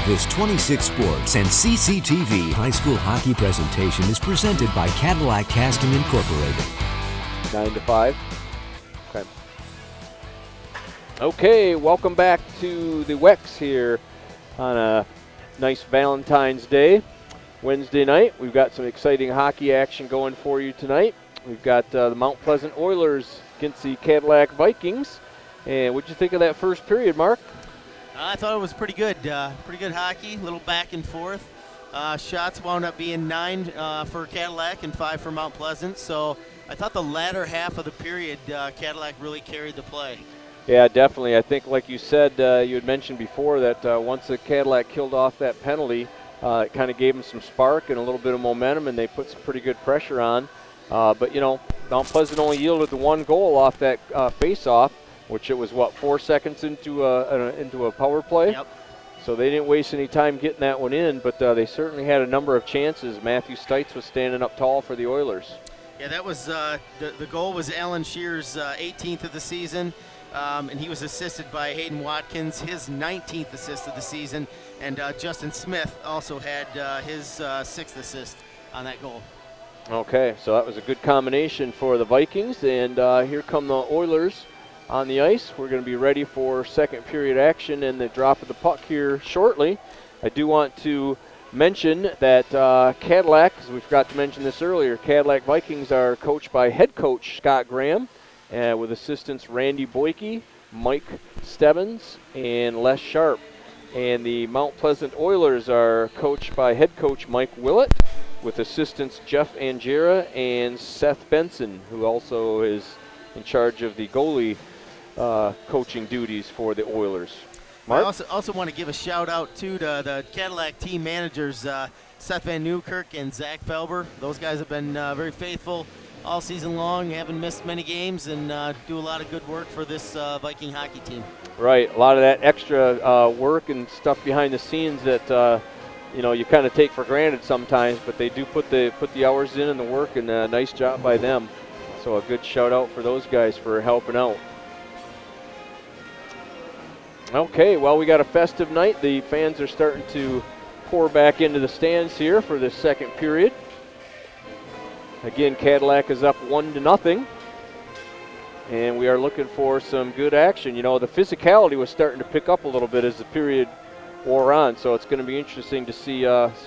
This 26 Sports and CCTV high school hockey presentation is presented by Cadillac Casting Incorporated. 9 to 5. Okay, welcome back to the Wex here on a nice Valentine's Day. Wednesday night, we've got some exciting hockey action going for you tonight. We've got the Mount Pleasant Oilers against the Cadillac Vikings. And what'd you think of that first period, Mark? I thought it was pretty good. Pretty good hockey, a little back and forth. Shots wound up being 9 for Cadillac and 5 for Mount Pleasant. So I thought the latter half of the period, Cadillac really carried the play. Yeah, definitely. I think, like you said, you had mentioned before that once the Cadillac killed off that penalty, it kind of gave them some spark and a little bit of momentum, and they put some pretty good pressure on. But, you know, Mount Pleasant only yielded the 1 goal off that face-off, which it was, 4 seconds into a power play? Yep. So they didn't waste any time getting that one in, but they certainly had a number of chances. Matthew Stites was standing up tall for the Oilers. Yeah, that was the goal was Alan Shear's 18th of the season. And he was assisted by Hayden Watkins, his 19th assist of the season. And Justin Smith also had his 6th assist on that goal. Okay, so that was a good combination for the Vikings. And here come the Oilers on the ice. We're going to be ready for second period action and the drop of the puck here shortly. I do want to mention that Cadillac, as we forgot to mention this earlier, Cadillac Vikings are coached by head coach Scott Graham, with assistants Randy Boyke, Mike Stebbins, and Les Sharp. And the Mount Pleasant Oilers are coached by head coach Mike Willett, with assistants Jeff Angera and Seth Benson, who also is in charge of the goalie coaching duties for the Oilers. Mark? I also want to give a shout out to the Cadillac team managers, Seth Van Newkirk and Zach Felber. Those guys have been very faithful all season long, haven't missed many games, and do a lot of good work for this Viking hockey team. Right, a lot of that extra work and stuff behind the scenes that you kind of take for granted sometimes, but they do put the hours in and the work, and a nice job by them. So a good shout out for those guys for helping out. Okay, well, we got a festive night. The fans are starting to pour back into the stands here for the second period. Again, Cadillac is up 1-0, and we are looking for some good action. You know, the physicality was starting to pick up a little bit as the period wore on, so it's going to be interesting to see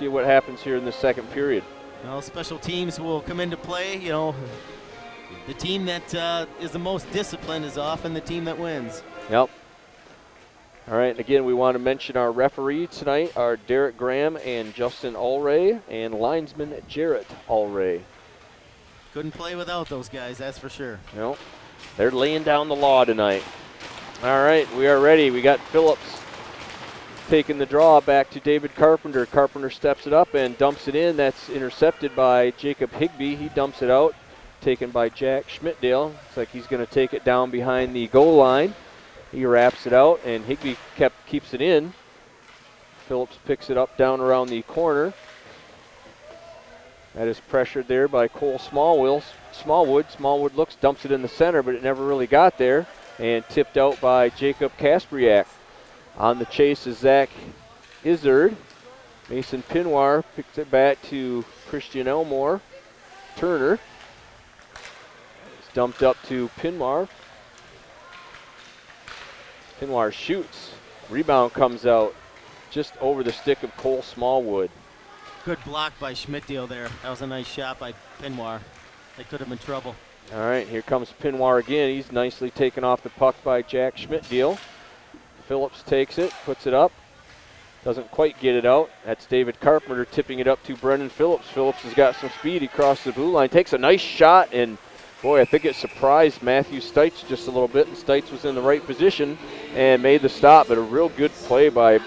what happens here in the second period. Well, special teams will come into play. You know, the team that is the most disciplined is often the team that wins. Yep. All right, and again, we want to mention our referee tonight are Derek Graham and Justin Allray, and linesman Jarrett Allray. Couldn't play without those guys, that's for sure. No, they're laying down the law tonight. All right, we are ready. We got Phillips taking the draw back to David Carpenter. Carpenter steps it up and dumps it in. That's intercepted by Jacob Higbee. He dumps it out, taken by Jack Schmidtdale. Looks like he's going to take it down behind the goal line. He wraps it out, and Higbee keeps it in. Phillips picks it up down around the corner. That is pressured there by Cole Smallwood. Smallwood dumps it in the center, but it never really got there. And tipped out by Jacob Kaspriak. On the chase is Zach Izzard. Mason Pinwar picks it back to Christian Elmore. Turner. It's dumped up to Pinwar. Pinwar shoots. Rebound comes out just over the stick of Cole Smallwood. Good block by Schmidtdale there. That was a nice shot by Pinwar. They could have been trouble. All right, here comes Pinwar again. He's nicely taken off the puck by Jack Schmidtdale. Phillips takes it, puts it up. Doesn't quite get it out. That's David Carpenter tipping it up to Brendan Phillips. Phillips has got some speed. He crosses the blue line, takes a nice shot, and boy, I think it surprised Matthew Stites just a little bit, and Stites was in the right position and made the stop, but a real good play by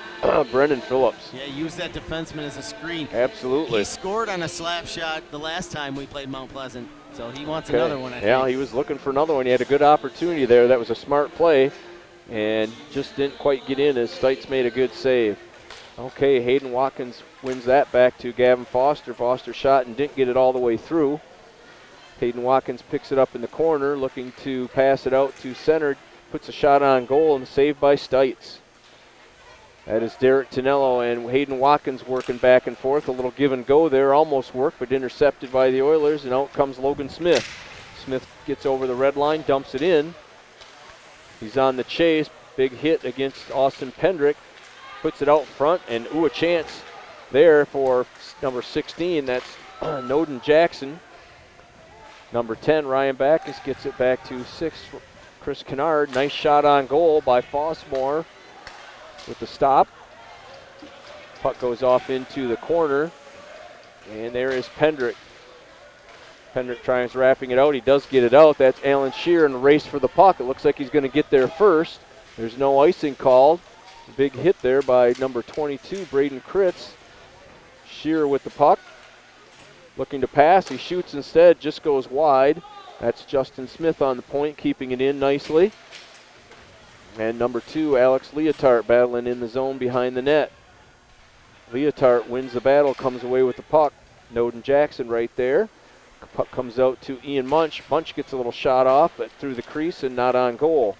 Brendan Phillips. Yeah, use that defenseman as a screen. Absolutely. He scored on a slap shot the last time we played Mount Pleasant, so he wants another one, I think. Yeah, he was looking for another one. He had a good opportunity there. That was a smart play, and just didn't quite get in as Stites made a good save. Okay, Hayden Watkins wins that back to Gavin Foster. Foster shot and didn't get it all the way through. Hayden Watkins picks it up in the corner, looking to pass it out to center, puts a shot on goal, and saved by Stites. That is Derek Tonello and Hayden Watkins working back and forth. A little give and go there, almost worked, but intercepted by the Oilers, and out comes Logan Smith. Smith gets over the red line, dumps it in. He's on the chase. Big hit against Austin Pendrick. Puts it out front, and a chance there for number 16. That's Noden Jackson. Number 10, Ryan Backus, gets it back to 6. Chris Kennard. Nice shot on goal by Fossmore with the stop. Puck goes off into the corner, and there is Pendrick. Pendrick tries wrapping it out. He does get it out. That's Alan Shear in the race for the puck. It looks like he's going to get there first. There's no icing called. Big hit there by number 22, Braden Kritz. Shear with the puck. Looking to pass. He shoots instead, just goes wide. That's Justin Smith on the point, keeping it in nicely. And number 2, Alex Leotard, battling in the zone behind the net. Leotard wins the battle, comes away with the puck. Noden Jackson right there. Puck comes out to Ian Munch. Munch gets a little shot off, but through the crease and not on goal.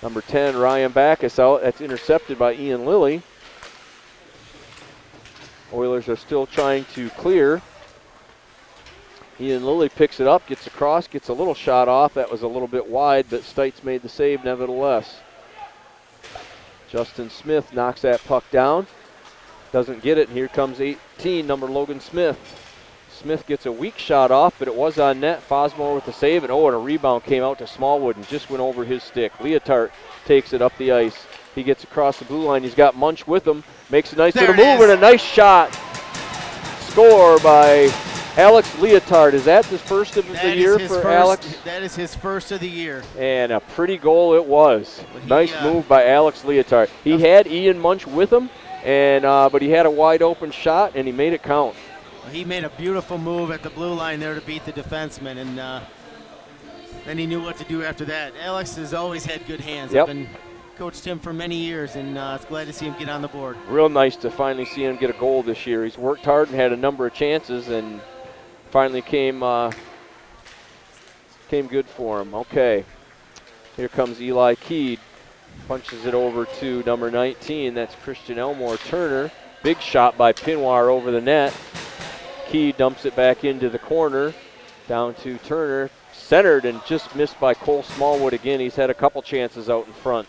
Number 10, Ryan Backus out. That's intercepted by Ian Lilly. Oilers are still trying to clear. Ian Lilly picks it up, gets across, gets a little shot off. That was a little bit wide, but Stites made the save nevertheless. Justin Smith knocks that puck down. Doesn't get it, and here comes 18, number Logan Smith. Smith gets a weak shot off, but it was on net. Fosmore with the save, and a rebound came out to Smallwood and just went over his stick. Leotard takes it up the ice. He gets across the blue line. He's got Munch with him. Makes a nice little move and a nice shot. Score by Alex Leotard. Is that his first of the year for Alex? That is his first of the year. And a pretty goal it was. Nice move by Alex Leotard. He had Ian Munch with him, and but he had a wide open shot, and he made it count. He made a beautiful move at the blue line there to beat the defenseman, and then he knew what to do after that. Alex has always had good hands. Yep. I've been coached him for many years, and it's glad to see him get on the board. Real nice to finally see him get a goal this year. He's worked hard and had a number of chances, and finally came good for him. Okay, here comes Eli Keed. Punches it over to number 19. That's Christian Elmore Turner. Big shot by Pinoir over the net. Key dumps it back into the corner, down to Turner. Centered and just missed by Cole Smallwood again. He's had a couple chances out in front.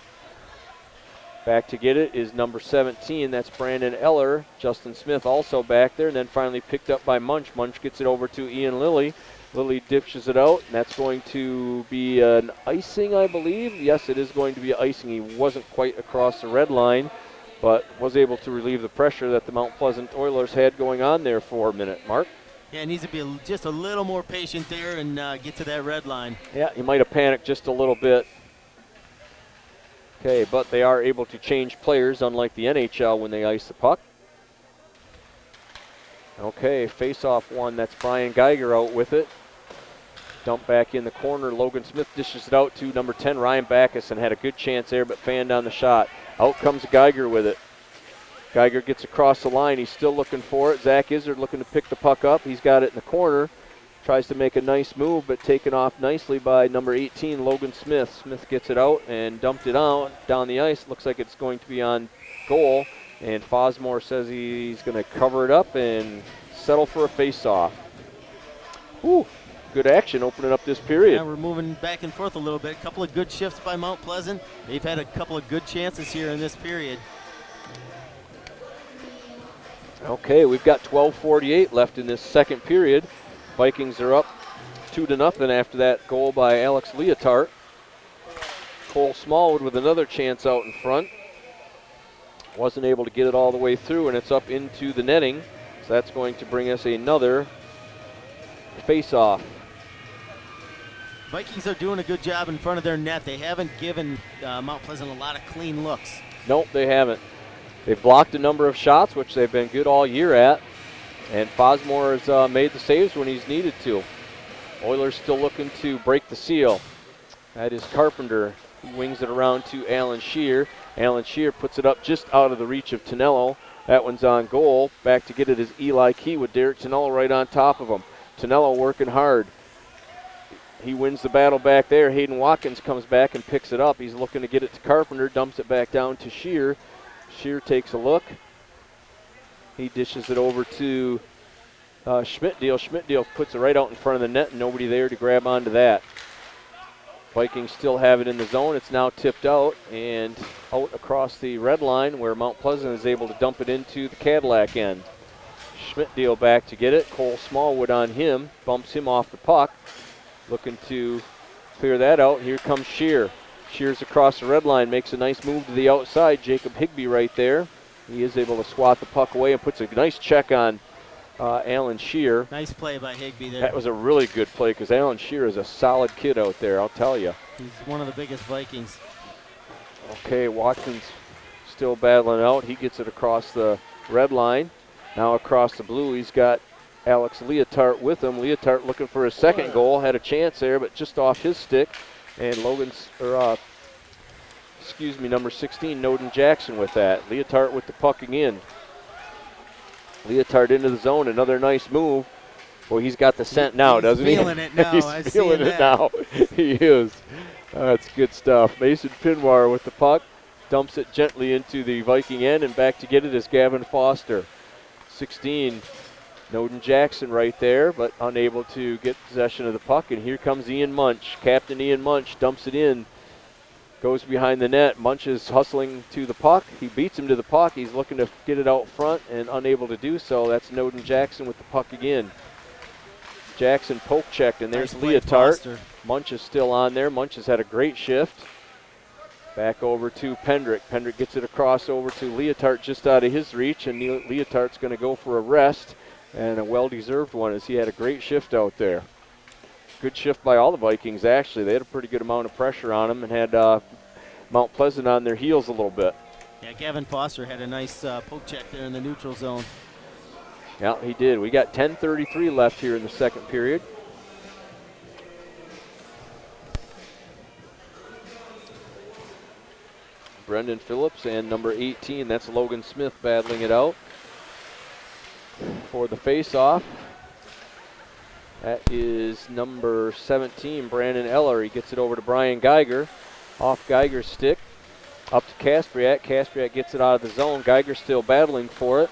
Back to get it is number 17. That's Brandon Eller. Justin Smith also back there, and then finally picked up by Munch. Munch gets it over to Ian Lilly. Lilly dishes it out, and that's going to be an icing, I believe. Yes, it is going to be icing. He wasn't quite across the red line, but was able to relieve the pressure that the Mount Pleasant Oilers had going on there for a minute. Mark? Yeah, needs to be just a little more patient there and get to that red line. Yeah, he might have panicked just a little bit. Okay, but they are able to change players, unlike the NHL when they ice the puck. Okay, face-off one. That's Brian Geiger out with it. Dump back in the corner. Logan Smith dishes it out to number 10, Ryan Backus, and had a good chance there, but fanned on the shot. Out comes Geiger with it. Geiger gets across the line. He's still looking for it. Zach Izzard looking to pick the puck up. He's got it in the corner. Tries to make a nice move, but taken off nicely by number 18, Logan Smith. Smith gets it out and dumped it out down the ice. Looks like it's going to be on goal. And Fosmore says he's going to cover it up and settle for a face-off. Whew. Good action opening up this period. Yeah, we're moving back and forth a little bit. A couple of good shifts by Mount Pleasant. They've had a couple of good chances here in this period. Okay, we've got 12:48 left in this second period. Vikings are up 2-0 after that goal by Alex Leotard. Cole Smallwood with another chance out in front. Wasn't able to get it all the way through, and it's up into the netting. So that's going to bring us another face-off. Vikings are doing a good job in front of their net. They haven't given Mount Pleasant a lot of clean looks. Nope, they haven't. They've blocked a number of shots, which they've been good all year at. And Fosmore has made the saves when he's needed to. Oilers still looking to break the seal. That is Carpenter. He wings it around to Alan Shear. Alan Shear puts it up just out of the reach of Tonello. That one's on goal. Back to get it is Eli Key with Derek Tonello right on top of him. Tonello working hard. He wins the battle back there. Hayden Watkins comes back and picks it up. He's looking to get it to Carpenter. Dumps it back down to Shear. Shear takes a look. He dishes it over to Schmidtdeal. Schmidtdeal puts it right out in front of the net, and nobody there to grab onto that. Vikings still have it in the zone. It's now tipped out and out across the red line where Mount Pleasant is able to dump it into the Cadillac end. Schmidtdeal back to get it. Cole Smallwood on him, bumps him off the puck. Looking to clear that out. Here comes Shear. Shears across the red line, makes a nice move to the outside. Jacob Higbee right there. He is able to swat the puck away and puts a nice check on Alan Shear. Nice play by Higbee there. That was a really good play because Alan Shear is a solid kid out there, I'll tell you. He's one of the biggest Vikings. Okay, Watkins still battling out. He gets it across the red line. Now across the blue, he's got Alex Leotart with him. Leotart looking for his second goal. Had a chance there, but just off his stick. And number 16, Noden Jackson with that. Leotart with the puck again. Leotard into the zone, another nice move. Well, he's got the scent now, doesn't he? He's feeling it now. He's feeling it now. He is. That's good stuff. Mason Pinwar with the puck. Dumps it gently into the Viking end, and back to get it is Gavin Foster. 16, Noden Jackson right there, but unable to get possession of the puck. And here comes Ian Munch. Captain Ian Munch dumps it in. Goes behind the net. Munch is hustling to the puck. He beats him to the puck. He's looking to get it out front and unable to do so. That's Noden Jackson with the puck again. Jackson poke checked, and there's Leotard. Munch is still on there. Munch has had a great shift. Back over to Pendrick. Pendrick gets it across over to Leotard just out of his reach, and Leotard's going to go for a rest, and a well-deserved one as he had a great shift out there. Good shift by all the Vikings, actually. They had a pretty good amount of pressure on them and had Mount Pleasant on their heels a little bit. Yeah, Gavin Foster had a nice poke check there in the neutral zone. Yeah, he did. We got 10:33 left here in the second period. Brendan Phillips and number 18, that's Logan Smith battling it out for the face-off. That is number 17, Brandon Eller. He gets it over to Brian Geiger. Off Geiger's stick. Up to Kastriak. Kastriak gets it out of the zone. Geiger still battling for it.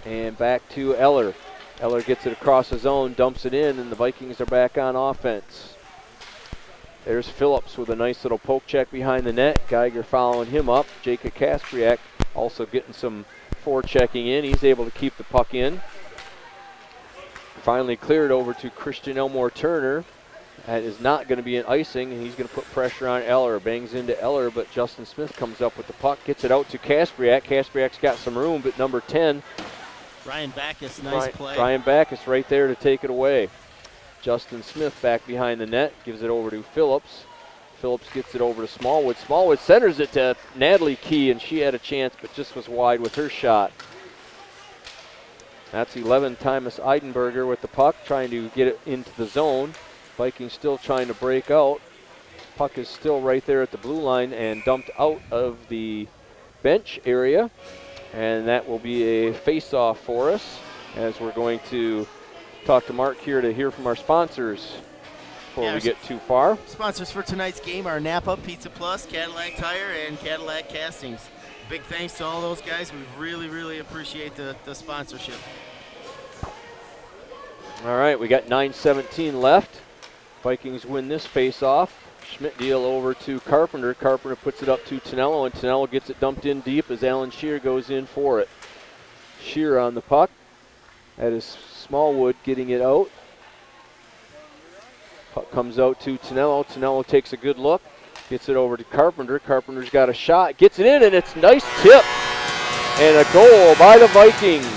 And back to Eller. Eller gets it across the zone, dumps it in, and the Vikings are back on offense. There's Phillips with a nice little poke check behind the net. Geiger following him up. Jacob Kastriak also getting some forechecking in. He's able to keep the puck in. Finally cleared over to Christian Elmore Turner. That is not going to be an icing, and he's going to put pressure on Eller. Bangs into Eller, but Justin Smith comes up with the puck, gets it out to Kastriak. Kastriak's got some room, but number 10, Ryan Backus, nice play. Ryan Backus right there to take it away. Justin Smith back behind the net, gives it over to Phillips. Phillips gets it over to Smallwood. Smallwood centers it to Natalie Key, and she had a chance, but just was wide with her shot. That's 11, Thomas Eidenberger with the puck, trying to get it into the zone. Vikings still trying to break out. Puck is still right there at the blue line and dumped out of the bench area. And that will be a face-off for us, as we're going to talk to Mark here to hear from our sponsors before we get too far. Sponsors for tonight's game are Napa, Pizza Plus, Cadillac Tire, and Cadillac Castings. Big thanks to all those guys. We really, really appreciate the sponsorship. All right, we got 9:17 left. Vikings win this face-off. Schmidtdeal over to Carpenter. Carpenter puts it up to Tonello, and Tonello gets it dumped in deep as Alan Shear goes in for it. Shear on the puck. That is Smallwood getting it out. Puck comes out to Tonello. Tonello takes a good look. Gets it over to Carpenter. Carpenter's got a shot. Gets it in, and it's a nice tip. And a goal by the Vikings.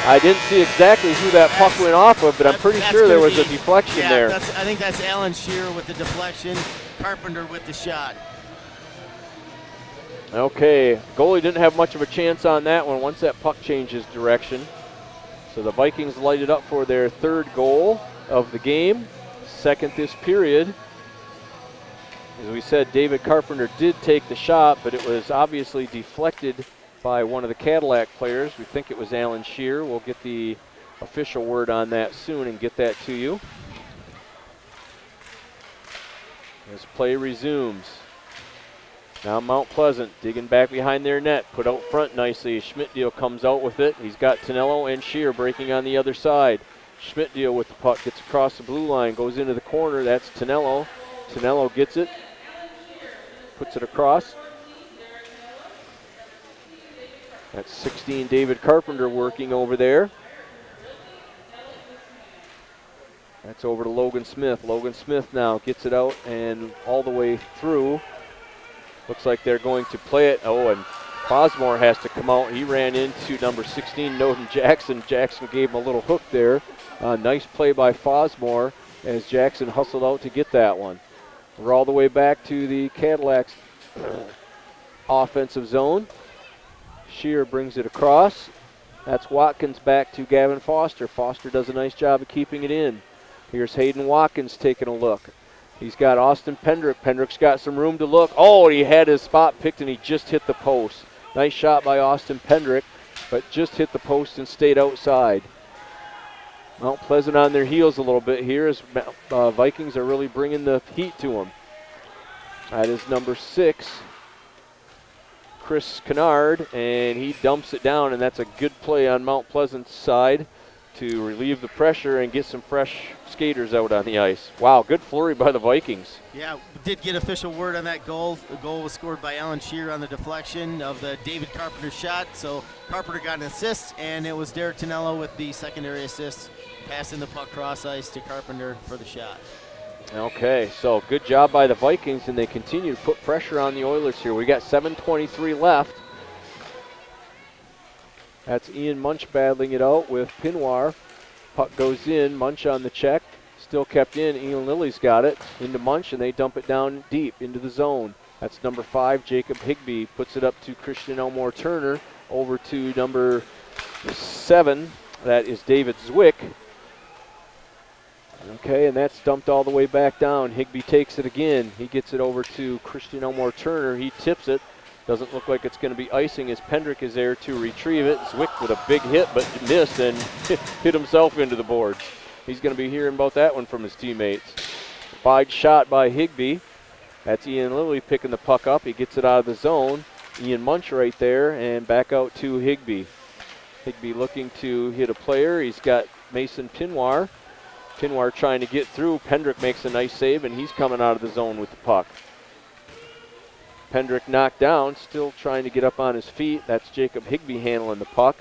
I didn't see exactly who that puck went off of, but I'm pretty sure there was a deflection there. I think that's Alan Shear with the deflection, Carpenter with the shot. Okay, goalie didn't have much of a chance on that one once that puck changes direction. So the Vikings light it up for their third goal of the game, second this period. As we said, David Carpenter did take the shot, but it was obviously deflected by one of the Cadillac players. We think it was Alan Shear. We'll get the official word on that soon and get that to you. As play resumes. Now Mount Pleasant digging back behind their net, put out front nicely. Schmidtdeal comes out with it. He's got Tonello and Shear breaking on the other side. Schmidtdeal with the puck, gets across the blue line, goes into the corner. That's Tonello. Tonello gets it, puts it across. That's 16 David Carpenter working over there. That's over to Logan Smith. Logan Smith now gets it out and all the way through. Looks like they're going to play it. Oh, and Fosmore has to come out. He ran into number 16, Noden Jackson. Jackson gave him a little hook there. Nice play by Fosmore as Jackson hustled out to get that one. We're all the way back to the Cadillac's offensive zone. Shear brings it across. That's Watkins back to Gavin Foster. Foster does a nice job of keeping it in. Here's Hayden Watkins taking a look. He's got Austin Pendrick. Pendrick's got some room to look. Oh, he had his spot picked and he just hit the post. Nice shot by Austin Pendrick, but just hit the post and stayed outside. Mount Pleasant on their heels a little bit here as Vikings are really bringing the heat to them. That is number 6, Chris Kennard, and he dumps it down, and that's a good play on Mount Pleasant's side to relieve the pressure and get some fresh skaters out on the ice. Wow, good flurry by the Vikings. Yeah, did get official word on that goal. The goal was scored by Alan Shear on the deflection of the David Carpenter shot. So Carpenter got an assist, and it was Derek Tonello with the secondary assist, passing the puck cross ice to Carpenter for the shot. Okay, so good job by the Vikings, and they continue to put pressure on the Oilers here. We got 7:23 left. That's Ian Munch battling it out with Pinoir. Puck goes in, Munch on the check, still kept in. Ian Lilly's got it into Munch, and they dump it down deep into the zone. That's number 5, Jacob Higbee, puts it up to Christian Elmore Turner, over to number 7, that is David Zwick. Okay, and that's dumped all the way back down. Higbee takes it again. He gets it over to Christian Elmore Turner. He tips it. Doesn't look like it's going to be icing as Pendrick is there to retrieve it. Zwick with a big hit, but missed and hit himself into the boards. He's going to be hearing about that one from his teammates. Wide shot by Higbee. That's Ian Lilly picking the puck up. He gets it out of the zone. Ian Munch right there, and back out to Higbee. Higbee looking to hit a player. He's got Mason Pinoir. Pinoir trying to get through. Pendrick makes a nice save, and he's coming out of the zone with the puck. Pendrick knocked down, still trying to get up on his feet. That's Jacob Higbee handling the puck.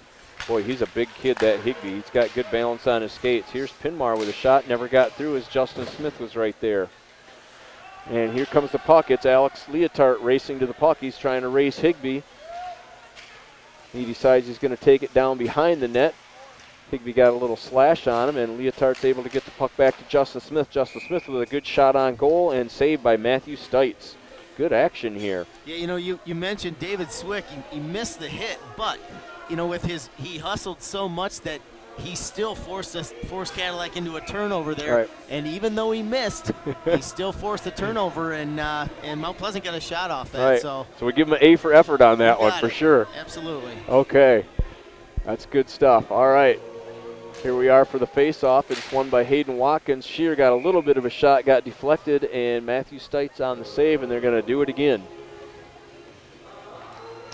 Boy, he's a big kid, that Higbee. He's got good balance on his skates. Here's Pinoir with a shot, never got through as Justin Smith was right there. And here comes the puck. It's Alex Leotard racing to the puck. He's trying to race Higbee. He decides he's going to take it down behind the net. Higbee got a little slash on him, and Leotard's able to get the puck back to Justin Smith. Justin Smith with a good shot on goal and saved by Matthew Stites. Good action here. Yeah, you know, you mentioned David Zwick. He missed the hit, but, you know, with he hustled so much that he still forced Cadillac into a turnover there. Right. And even though he missed, he still forced the turnover, and Mount Pleasant got a shot off that. Right. So we give him an A for effort on that one for sure. Absolutely. Okay. That's good stuff. All right. Here we are for the face-off. It's won by Hayden Watkins. Shear got a little bit of a shot, got deflected, and Matthew Stites on the save, and they're going to do it again.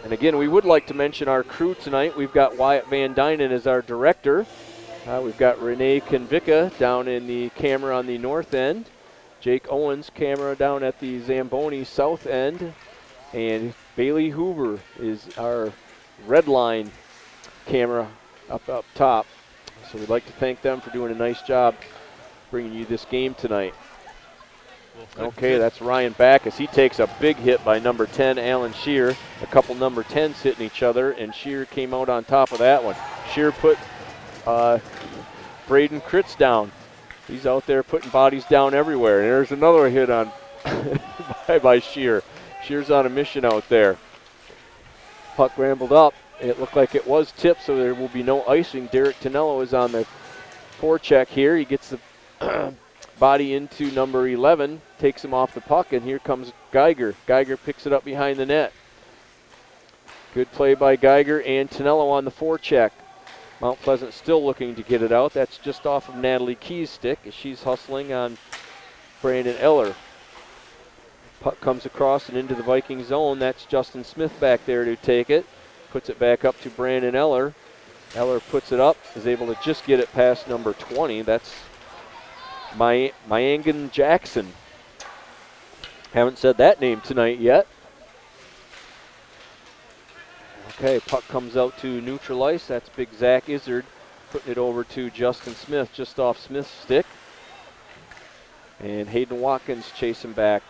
And again, we would like to mention our crew tonight. We've got Wyatt Van Dynen as our director. We've got Renee Convica down in the camera on the north end. Jake Owens, camera down at the Zamboni south end. And Bailey Hoover is our red line camera up top. So we'd like to thank them for doing a nice job bringing you this game tonight. Okay, that's Ryan Backus. He takes a big hit by number 10, Alan Shear. A couple number 10s hitting each other, and Shear came out on top of that one. Shear put Braden Kritz down. He's out there putting bodies down everywhere. And there's another hit on by Shear. Shear's on a mission out there. Puck rambled up. It looked like it was tipped, so there will be no icing. Derek Tonello is on the forecheck here. He gets the body into number 11, takes him off the puck, and here comes Geiger. Geiger picks it up behind the net. Good play by Geiger and Tonello on the forecheck. Mount Pleasant still looking to get it out. That's just off of Natalie Key's stick as she's hustling on Brandon Eller. Puck comes across and into the Viking zone. That's Justin Smith back there to take it. Puts it back up to Brandon Eller. Eller puts it up, is able to just get it past number 20. That's Myangan Jackson. Haven't said that name tonight yet. Okay, puck comes out to neutral ice. That's big Zach Izzard putting it over to Justin Smith just off Smith's stick. And Hayden Watkins chasing back.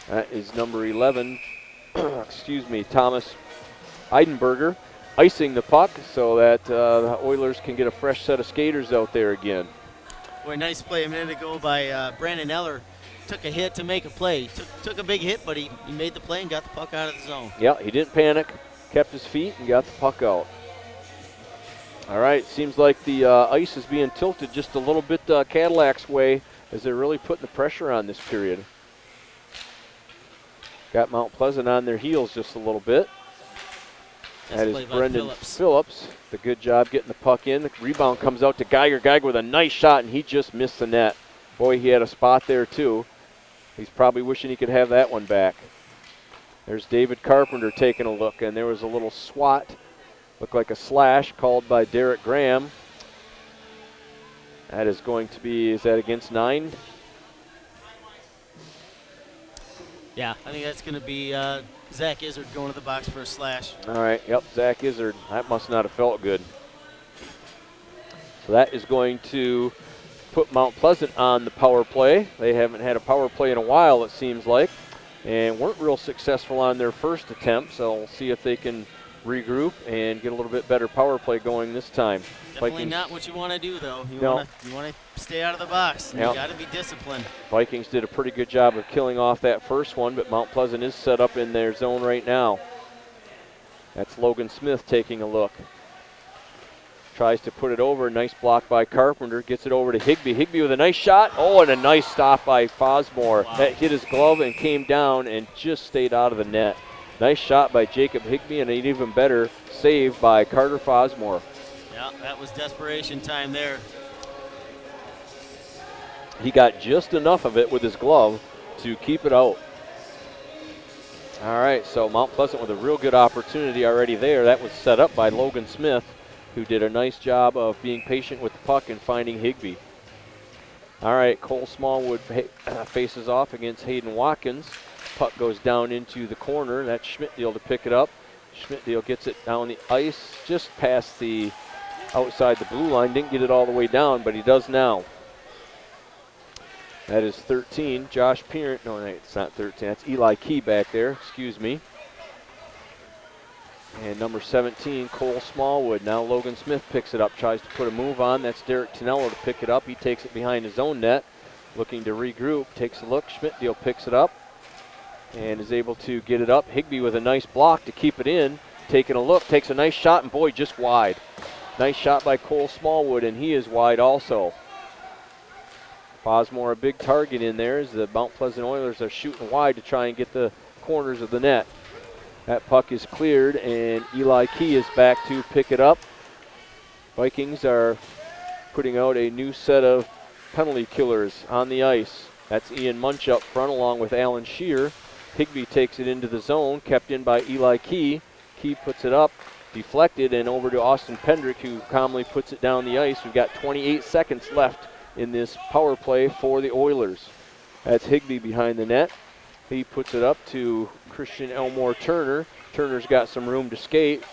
That is number 11, Thomas Eidenberger, icing the puck so that the Oilers can get a fresh set of skaters out there again. Boy, nice play a minute ago by Brandon Eller. Took a hit to make a play. Took a big hit, but he made the play and got the puck out of the zone. Yeah, he didn't panic, kept his feet, and got the puck out. All right, seems like the ice is being tilted just a little bit Cadillac's way as they're really putting the pressure on this period. Got Mount Pleasant on their heels just a little bit. That is Brendan Phillips. The good job getting the puck in. The rebound comes out to Geiger. Geiger with a nice shot, and he just missed the net. Boy, he had a spot there, too. He's probably wishing he could have that one back. There's David Carpenter taking a look, and there was a little swat. Looked like a slash called by Derek Graham. That is going to be, is that against 9? Yeah, I think that's going to be Zach Izzard going to the box for a slash. All right, yep, Zach Izzard. That must not have felt good. So that is going to put Mount Pleasant on the power play. They haven't had a power play in a while, it seems like, and weren't real successful on their first attempt, so we'll see if they can regroup and get a little bit better power play going this time. Definitely Vikings, not what you want to do, though. You no. want to stay out of the box. Yep. You got to be disciplined. Vikings did a pretty good job of killing off that first one, but Mount Pleasant is set up in their zone right now. That's Logan Smith taking a look. Tries to put it over. Nice block by Carpenter. Gets it over to Higbee. Higbee with a nice shot. Oh, and a nice stop by Fosmore. Wow. That hit his glove and came down and just stayed out of the net. Nice shot by Jacob Higbee and an even better save by Carter Fosmore. Yeah, that was desperation time there. He got just enough of it with his glove to keep it out. All right, so Mount Pleasant with a real good opportunity already there. That was set up by Logan Smith, who did a nice job of being patient with the puck and finding Higbee. All right, Cole Smallwood faces off against Hayden Watkins. Puck goes down into the corner. That's Schmidtdeal to pick it up. Schmidtdeal gets it down the ice, just past the outside the blue line. Didn't get it all the way down, but he does now. That is 13. Josh Pierant. No, it's not 13. That's Eli Key back there. Excuse me. And number 17, Cole Smallwood. Now Logan Smith picks it up, tries to put a move on. That's Derek Tonello to pick it up. He takes it behind his own net, looking to regroup. Takes a look. Schmidtdeal picks it up and is able to get it up. Higbee with a nice block to keep it in. Taking a look, takes a nice shot, and boy, just wide. Nice shot by Cole Smallwood, and he is wide also. Fosmore a big target in there as the Mount Pleasant Oilers are shooting wide to try and get the corners of the net. That puck is cleared, and Eli Key is back to pick it up. Vikings are putting out a new set of penalty killers on the ice. That's Ian Munch up front along with Alan Shear. Higbee takes it into the zone, kept in by Eli Key. Key puts it up, deflected, and over to Austin Pendrick, who calmly puts it down the ice. We've got 28 seconds left in this power play for the Oilers. That's Higbee behind the net. He puts it up to Christian Elmore Turner. Turner's got some room to skate.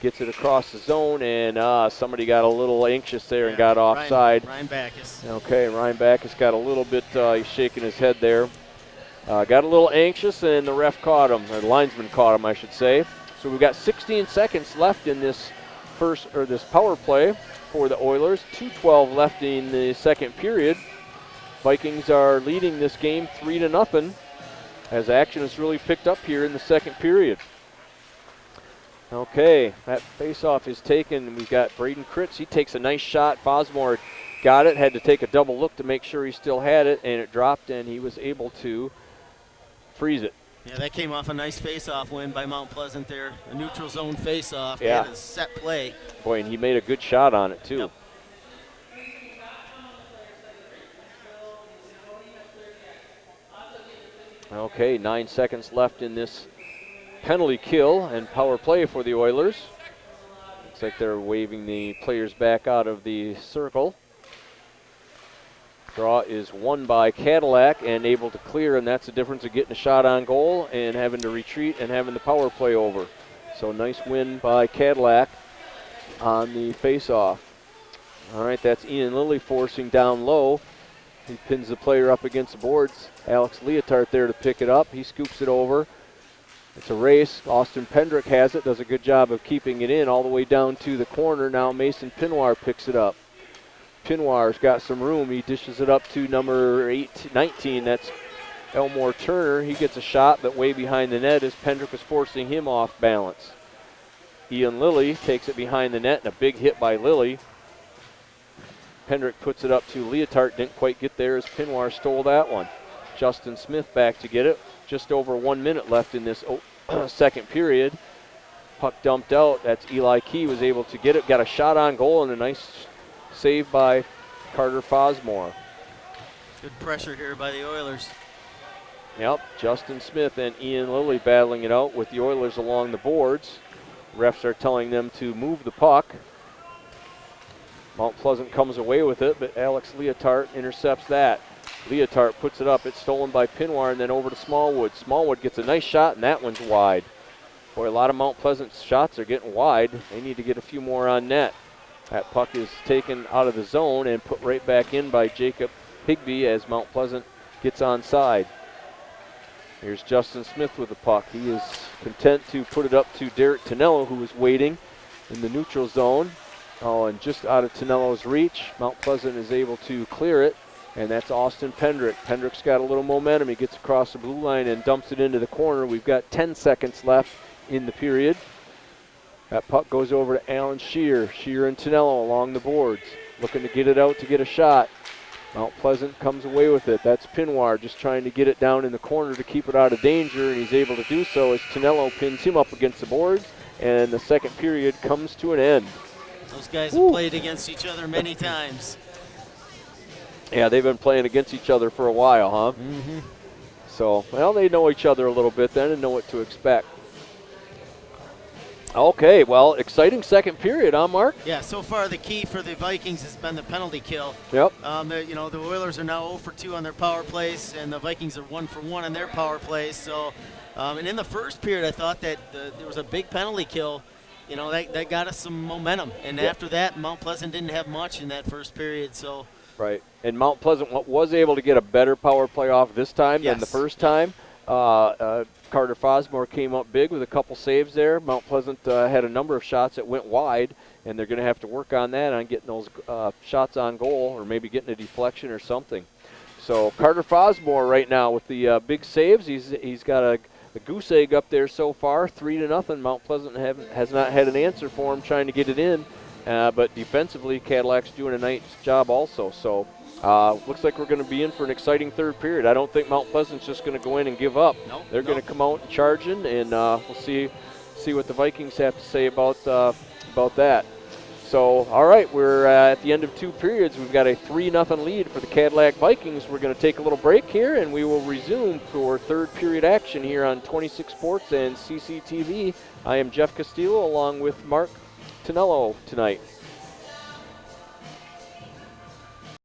Gets it across the zone, and somebody got a little anxious there and got offside. Ryan Backus. Okay, Ryan Backus got a little bit, he's shaking his head there. Got a little anxious, and the ref caught him, or the linesman caught him, I should say. So we've got 16 seconds left in this this power play for the Oilers. 2:12 left in the second period. Vikings are leading this game 3-0, as action has really picked up here in the second period. Okay, that faceoff is taken. We've got Braden Kritz. He takes a nice shot. Fosmore got it, had to take a double look to make sure he still had it, and it dropped, and he was able to freeze it. Yeah, that came off a nice face-off win by Mount Pleasant there. A neutral zone face-off. Yeah. They had a set play. Boy, and he made a good shot on it, too. Yep. Okay, 9 seconds left in this penalty kill and power play for the Oilers. Looks like they're waving the players back out of the circle. Draw is won by Cadillac and able to clear, and that's the difference of getting a shot on goal and having to retreat and having the power play over. So nice win by Cadillac on the face-off. All right, that's Ian Lilly forcing down low. He pins the player up against the boards. Alex Leotard there to pick it up. He scoops it over. It's a race. Austin Pendrick has it, does a good job of keeping it in all the way down to the corner. Now Mason Pinoir picks it up. Pinoir's got some room. He dishes it up to number 19. That's Elmore Turner. He gets a shot, but way behind the net as Pendrick is forcing him off balance. Ian Lilly takes it behind the net, and a big hit by Lilly. Pendrick puts it up to Leotard. Didn't quite get there as Pinoir stole that one. Justin Smith back to get it. Just over 1 minute left in this second period. Puck dumped out. That's Eli Key was able to get it. Got a shot on goal and a nice save by Carter Fosmore. Good pressure here by the Oilers. Yep, Justin Smith and Ian Lilly battling it out with the Oilers along the boards. Refs are telling them to move the puck. Mount Pleasant comes away with it, but Alex Leotard intercepts that. Leotard puts it up. It's stolen by Pinoir and then over to Smallwood. Smallwood gets a nice shot, and that one's wide. Boy, a lot of Mount Pleasant shots are getting wide. They need to get a few more on net. That puck is taken out of the zone and put right back in by Jacob Higbee as Mount Pleasant gets onside. Here's Justin Smith with the puck. He is content to put it up to Derek Tonello, who is waiting in the neutral zone. Oh, and just out of Tonello's reach, Mount Pleasant is able to clear it, and that's Austin Pendrick. Pendrick's got a little momentum. He gets across the blue line and dumps it into the corner. We've got 10 seconds left in the period. That puck goes over to Alan Shear. Shear and Tonello along the boards, looking to get it out to get a shot. Mount Pleasant comes away with it. That's Pinoir just trying to get it down in the corner to keep it out of danger, and he's able to do so as Tonello pins him up against the boards, and the second period comes to an end. Those guys have played against each other many times. Yeah, they've been playing against each other for a while, huh? Mm-hmm. So, well, they know each other a little bit then and know what to expect. Okay, well, exciting second period, huh, Mark? Yeah, so far the key for the Vikings has been the penalty kill. Yep. The Oilers are now 0 for 2 on their power plays, and the Vikings are 1 for 1 on their power plays. So, and in the first period, I thought that there was a big penalty kill. You know, that got us some momentum. And after that, Mount Pleasant didn't have much in that first period. So. Right. And Mount Pleasant was able to get a better power play off this time than the first time. Carter Fosmore came up big with a couple saves there. Mount Pleasant had a number of shots that went wide, and they're going to have to work on that, on getting those shots on goal or maybe getting a deflection or something. So Carter Fosmore right now with the big saves. He's got a goose egg up there so far, 3-0. Mount Pleasant has not had an answer for him trying to get it in, but defensively Cadillac's doing a nice job also. So looks like we're going to be in for an exciting third period. I don't think Mount Pleasant's just going to go in and give up. They're going to come out charging, and we'll see what the Vikings have to say about that. So, all right, we're at the end of 2 periods. We've got a 3-0 lead for the Cadillac Vikings. We're going to take a little break here, and we will resume for third period action here on 26 Sports and CCTV. I am Jeff Castillo along with Mark Tonello tonight.